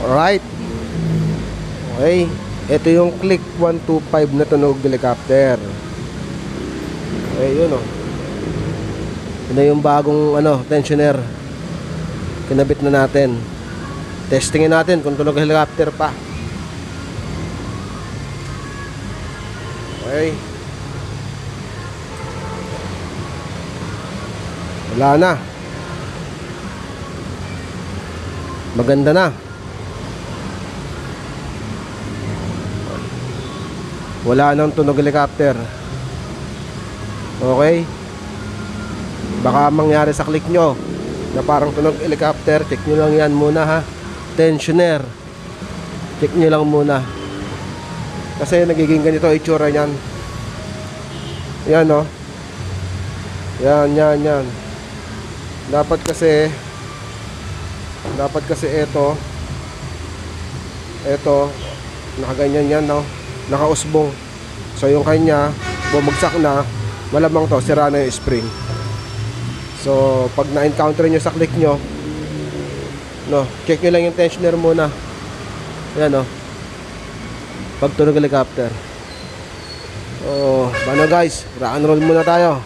Alright. Okay. Ito yung Click 125 na tunog helicopter. Okay, yun o. Yun na yung bagong tensioner. Kinabit na natin. Testingin natin kung tunog helicopter pa. Okay. Wala na. Maganda na. Wala nang tunog helicopter. Okay. Baka mangyari sa click nyo na parang tunog helicopter. Check nyo lang yan muna ha. Tensioner. Check nyo lang muna. Kasi nagiging ganito itsura nyan. Yan o. Yan. Dapat kasi ito nakaganyan yan no. Nakausbong. So yung kanya bumagsak na, malamang to sira na yung spring. So pag na-encounter nyo sa click nyo, check nyo lang yung tensioner muna. Yan pag tunog helicopter. Paano guys, rock and roll muna tayo.